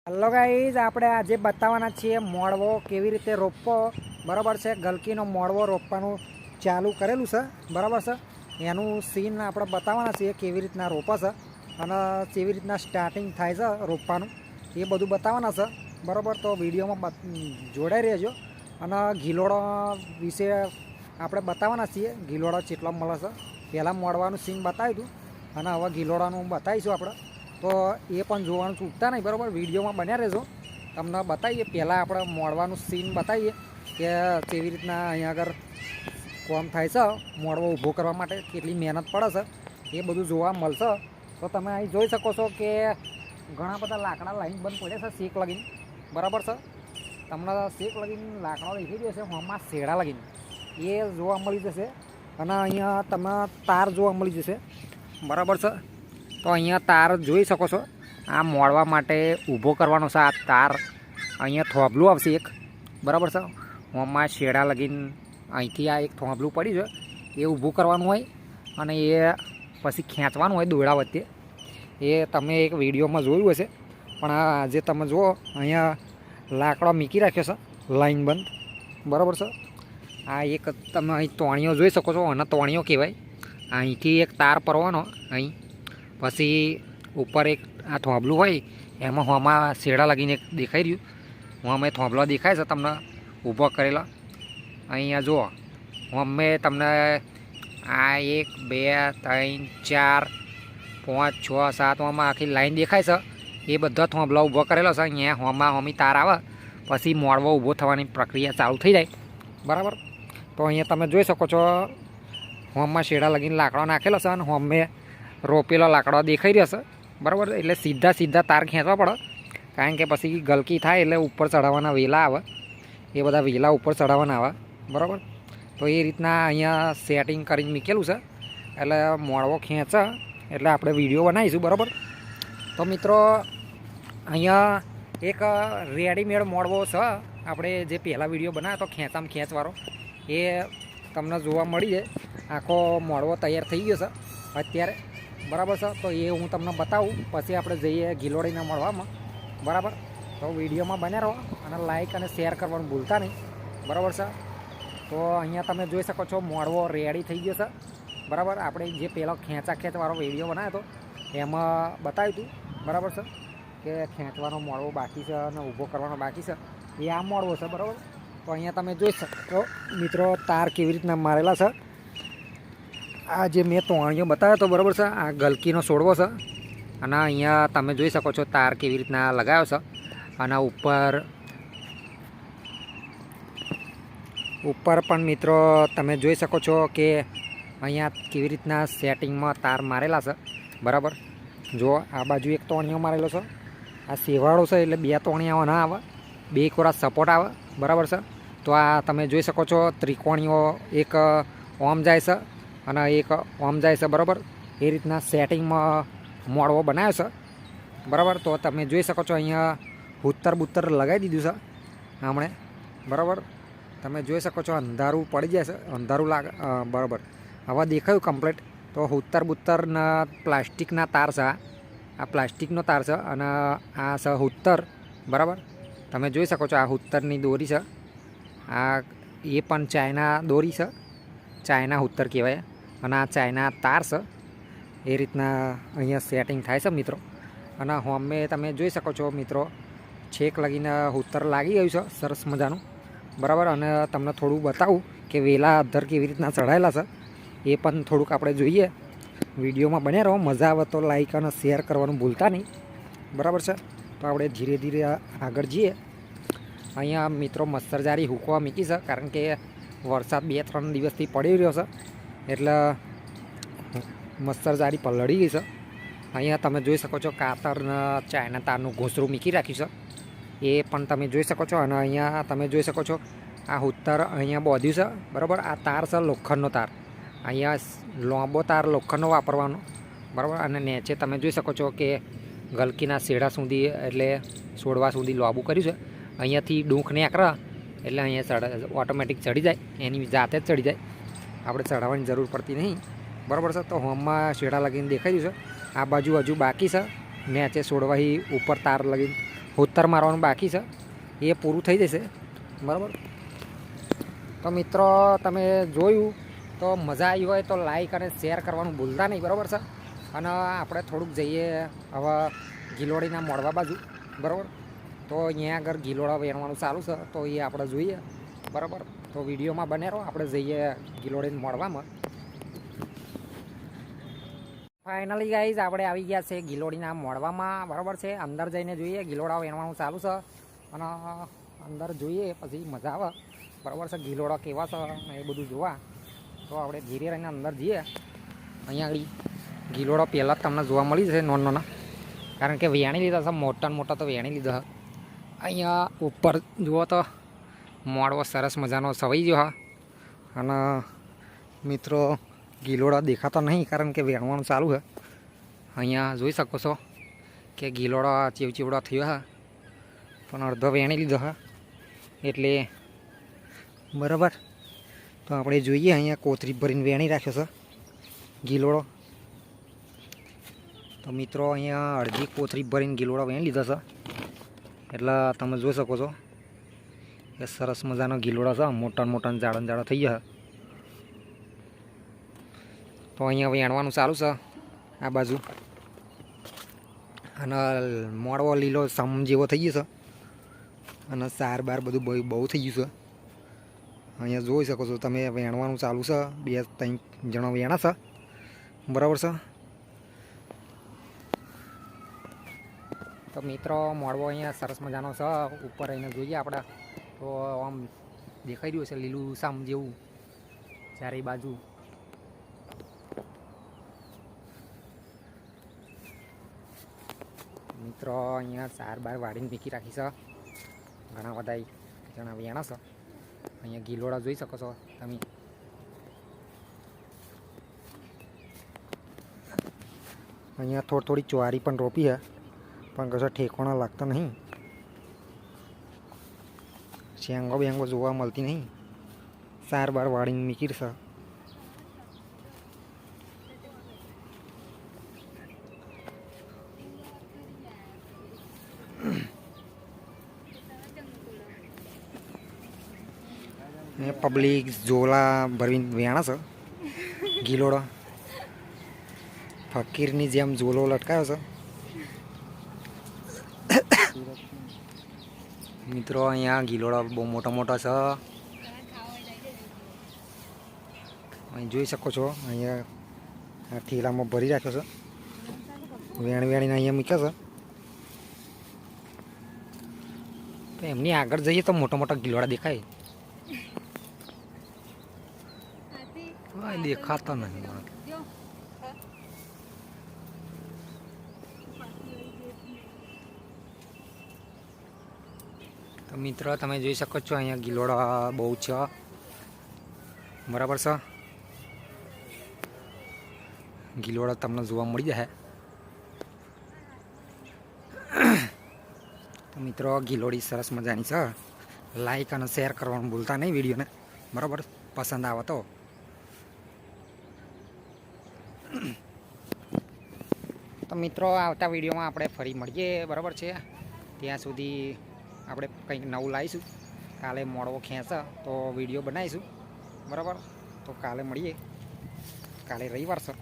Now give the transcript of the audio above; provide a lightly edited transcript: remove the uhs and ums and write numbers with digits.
Hello guys, આપણે આજે બતાવવાના છીએ મોડવો કેવી રીતે રોપવો. બરાબર છે, ગલકીનો મોડવો રોપવાનું ચાલુ કરેલું છે. બરાબર છે, એનું સીન આપણે બતાવવાના છીએ કેવી રીતના રોપે છે અને કેવી રીતના સ્ટાર્ટિંગ થાય છે રોપવાનું, એ બધું બતાવવાના છે. બરાબર, તો વિડીયોમાં જોડાઈ રહેજો. અને ગિલોડો વિશે આપણે બતાવવાના છીએ, ગિલોડો કેટલો મળે છે. પહેલાં મોડવાનું સીન બતાવ્યું હતું અને હવે ગિલોડાનું બતાવીશું આપણે. તો એ પણ જોવાનું ચૂકતા નહીં. બરાબર, વિડીયોમાં બન્યા રહેજો. તમને બતાવીએ, પહેલાં આપણે મોડવાનું સીન બતાવીએ કે કેવી રીતના અહીંયા આગળ કોમ થાય છે. મોડવો ઊભો કરવા માટે કેટલી મહેનત પડે છે એ બધું જોવા મળશે. તો તમે અહીં જોઈ શકો છો કે ઘણા બધા લાકડા લાઈન બંધ પડ્યા છે શેક લગીને. બરાબર છે, તમને શેક લગીને લાકડા દેખાઈ જશે, હોમાં શેડા લગીને એ જોવા મળી જશે. અને અહીંયા તમે તાર જોવા મળી જશે. બરાબર છે, તો અહીંયા તાર જોઈ શકો છો. આ મોડવા માટે ઊભો કરવાનો છે. આ તાર અહીંયા થોભલું આવશે એક. બરાબર છે, હોમાં શેડા લગીને અહીંથી આ એક થોભલું પડ્યું છે, એ ઊભું કરવાનું હોય અને એ પછી ખેંચવાનું હોય દોરડા વચ્ચે. એ તમે એક વિડીયોમાં જોયું હશે. પણ આ જે તમે જુઓ અહીંયા લાકડો મૂકી રાખ્યો છે લાઈન બંધ. બરાબર છે, આ એક તમે અહીં તોણીઓ જોઈ શકો છો, અને તોણીઓ કહેવાય. અહીંથી એક તાર પરવાનો અહીં, પછી ઉપર એક આ થોભલું હોય એમાં હોમાં શેડા લાગીને એક દેખાઈ રહ્યું. હોમાં થોભલો દેખાય છે તમને ઊભો કરેલા. અહીંયા જુઓ, હોમે તમને આ 1 2 3 4 5 6 7 હોમાં આખી લાઈન દેખાય છે. એ બધા થોભલા ઊભો કરેલો છે. અહીંયા હોમાં હોમી તાર આવે પછી મોડવો ઊભો થવાની પ્રક્રિયા ચાલુ થઈ જાય. બરાબર, તો અહીંયા તમે જોઈ શકો છો હોમમાં શેડા લગીને લાકડો નાખેલો છે અને હોમે રોપેલો લાકડો દેખાઈ રહ્યો છે. બરાબર, એટલે સીધા સીધા તાર ખેંચવા પડે, કારણ કે પછી ગલકી થાય એટલે ઉપર ચડાવવાના વેલા આવે. એ બધા વેલા ઉપર ચડાવવાના આવે. બરાબર, તો એ રીતના અહીંયા સેટિંગ કરીને મૂકેલું છે. એટલે મોડવો ખેંચે એટલે આપણે વિડીયો બનાવીશું. બરાબર, તો મિત્રો અહીંયા એક રેડીમેડ મોડવો છે. આપણે જે પહેલાં વિડીયો બનાવ્યો તો ખેંચામાં ખેંચવાળો, એ તમને જોવા મળી જાય. આખો મોડવો તૈયાર થઈ ગયો છે અત્યારે. બરાબર છે, તો એ હું તમને બતાવું, પછી આપણે જઈએ ગિલોડીને મળવામાં. બરાબર, તો વિડીયોમાં બન્યા રહો અને લાઈક અને શેર કરવાનું ભૂલતા નહીં. બરાબર છે, તો અહીંયા તમે જોઈ શકો છો મોડવો રેડી થઈ ગયો છે. બરાબર, આપણે જે પહેલો ખેંચવાળો વિડીયો બનાવ્યો હતો એમાં બતાવ્યું હતું. બરાબર છે, કે ખેંચવાનો મોડવો બાકી છે અને ઊભો કરવાનો બાકી છે, એ આ મોડવો છે. બરાબર, તો અહીંયા તમે જોઈ શકો મિત્રો તાર કેવી રીતના મારેલા છે. આ જે મેં તોણીઓ બતાવ્યો હતો, બરાબર છે, આ ગલકીનો છોડવો છે. અને અહીંયા તમે જોઈ શકો છો તાર કેવી રીતના લગાવ્યો છે. અને ઉપર પણ મિત્રો તમે જોઈ શકો છો કે અહીંયા કેવી રીતના સેટિંગમાં તાર મારેલા છે. બરાબર, જો આ બાજુ એક તોણીઓ મારેલો છે. આ સેવાળો છે એટલે 2 તોણીઓ ના આવે, 2 કોરા સપોર્ટ આવે. બરાબર છે, તો આ તમે જોઈ શકો છો ત્રિકોણીઓ એક ઓમ જાય છે અને એક ઓમ જાય છે. બરાબર, એ રીતના સેટિંગમાં મોડવો બનાવ્યો છે. બરાબર, તો તમે જોઈ શકો છો અહીંયા બુત્તર લગાવી દીધું છે હમણે. બરાબર, તમે જોઈ શકો છો અંધારું પડી જાય છે, અંધારું લાગે. બરાબર, હવે દેખાયું કમ્પ્લીટ. તો બુત્તરના પ્લાસ્ટિકના તાર છે. આ પ્લાસ્ટિકનો તાર છે અને આ છે હુત્તર. બરાબર, તમે જોઈ શકો છો આ હુત્તરની દોરી છે. આ એ પણ ચાઇના દોરી છે, ચાઇના હુત્તર કહેવાય. અને આ ચાઇના તાર છે. એ રીતના અહીંયા સેટિંગ થાય છે મિત્રો. અને હોમે તમે જોઈ શકો છો મિત્રો છેક લગીને હુત્તર લાગી ગયું છે સરસ મજાનું. બરાબર, અને તમને થોડું બતાવું કે વેલા અધર કેવી રીતના ચડાયેલા છે એ પણ થોડુંક આપણે જોઈએ. વિડીયોમાં બન્યા રહો, મજા આવે તો લાઈક અને શેર કરવાનું ભૂલતા નહીં. બરાબર છે, તો આપણે ધીરે ધીરે આગળ જઈએ. અહીંયા મિત્રો મચ્છરજારી હૂકવા મૂકી છે, કારણ કે વરસાદ 2-3 દિવસથી પડી રહ્યો છે એટલે મચ્છરજારી પલળી ગઈ છે. અહીંયા તમે જોઈ શકો છો કાતરના ચાઇના તારનું ઘોંસરું મૂકી રાખ્યું છે, એ પણ તમે જોઈ શકો છો. અને અહીંયા તમે જોઈ શકો છો આ હુત્તર અહીંયા બાંધ્યું છે. બરાબર, આ તાર છે લોખંડનો તાર. અહીંયા લાંબો તાર લોખંડનો વાપરવાનો. બરાબર, અને નીચે તમે જોઈ શકો છો કે ગલકીના શેડા સુધી એટલે છોડવા સુધી લાંબુ કર્યું છે. અહીંયાથી ડૂંખ નીકળે એટલે અહીંયા ઓટોમેટિક ચડી જાય, એની જાતે જ ચડી જાય, આપણે ચડાવવાની જરૂર પડતી નહીં. બરાબર છે, તો હોમમાં શેડા લગીને દેખાઈ રહ્યું છે. આ બાજુ હજુ બાકી છે, નીચે છોડવાથી ઉપર તાર લગીને હોતર મારવાનું બાકી છે, એ પૂરું થઈ જશે. બરાબર. તો મિત્રો તમે જોયું તો મજા આવી હોય તો લાઈક અને શેર કરવાનું ભૂલતા નહીં. બરાબર છે. અને આપણે થોડુંક જઈએ હવે ગિલોડીના મોડવા બાજુ. બરાબર. તો અહીંયા આગળ ગિલોડા વેણવાનું ચાલુ છે, તો એ આપણે જોઈએ. બરાબર. તો વિડીયોમાં બને રહો, આપણે જઈએ ગિલોડીને મોડવામાં. ફાઇનલી ગાઈઝ આપણે આવી ગયા છે ગિલોડીના મોડવામાં. બરાબર છે. અંદર જઈને જોઈએ, ગિલોડા વેણવાનું ચાલુ છે અને અંદર જોઈએ પછી મજા આવે. બરાબર છે. ગિલોડા કેવા છે એ બધું જોવા. તો આપણે ધીરે રહીને અંદર જઈએ. અહીંયા આગળ ગિલોડો પહેલાં જ તમને જોવા મળી જશે નાના, કારણ કે વેણી લીધા છે, મોટા મોટા તો વેણી લીધા. અહીંયા ઉપર જુઓ તો મોડવો સરસ મજાનો સવાઈ ગયો હા. અને મિત્રો ગિલોડા દેખાતો નહીં કારણ કે વેણવાનું ચાલુ છે. અહીંયા જોઈ શકો છો કે ગિલોડા ચીવચીવડા થયો હા, પણ અડધો વેણી લીધો હા. એટલે બરાબર. તો આપણે જોઈએ અહીંયા કોથરી ભરીને વેણી રાખ્યો છે ગિલોડો. તો મિત્રો અહીંયા અડધી કોથરી ભરીને ગિલોડો વેણી લીધો છે. એટલે તમે જોઈ શકો છો કે સરસ મજાનો ગિલોડા છે, મોટા મોટા જાડા થઈ ગયા. તો અહીંયા વેણવાનું ચાલુ છે આ બાજુ. અને મોડવો લીલો સમ જેવો થઈ ગયો છે અને સાર બાર બધું બહુ થઈ ગયું છે. અહીંયા જોઈ શકો છો તમે વેણવાનું ચાલુ છે. 2-3 જણા વેણા છે. બરાબર છે. તો મિત્રો મોડવો અહીંયા સરસ મજાનો છે. ઉપર એને જોઈએ આપણે તો આમ દેખાઈ રહ્યું છે લીલું સામ જેવું ચારે બાજુ. મિત્રો અહીંયા ચાર બાર વાડીને મૂકી રાખી છે. ઘણા બધા જણા વેણા છે. અહીંયા ગિલોડા જોઈ શકો છો તમે. અહીંયા થોડી ચોરી પણ રોપી છે, પણ કશો ઠેકોણા લાગતા નહીં. શેંગો બેંગો જોવા મળતી નહીં. સાર બાર વાળીને મૂકી છે. પબ્લિક ઝોલા ભરીને વેણા છે ગિલોડો. ફકીરની જેમ ઝોલો લટકાયો છે. મિત્રો અહીંયા ગિલોડા બહુ મોટા છે. અહીં જોઈ શકો છો અહીંયા આ ઠેલામાં ભરી રાખ્યો છે. વેણીને અહીંયા મૂક્યા છે. તો એમની આગળ જઈએ તો મોટા ગિલોડા દેખાય. દેખાતા નહીં. તો મિત્રો તમે જોઈ શકો છો અહીંયા ગિલોડા બહુ છે. બરાબર છે. ગિલોડા તમને જોવા મળી જાય. તો મિત્રો ગિલોડી સરસ મજાની છે. લાઈક અને શેર કરવાનું ભૂલતા નહીં વિડીયોને. બરાબર. પસંદ આવે તો. તો મિત્રો આવતા વિડીયોમાં આપણે ફરી મળીએ. બરાબર છે. ત્યાં સુધી આપણે કંઈક નવું લાવીશું. કાલે મોડવો ખેંચે તો વિડીયો બનાવીશું. બરાબર. તો કાલે મળીએ. કાલે રવિવાર છે.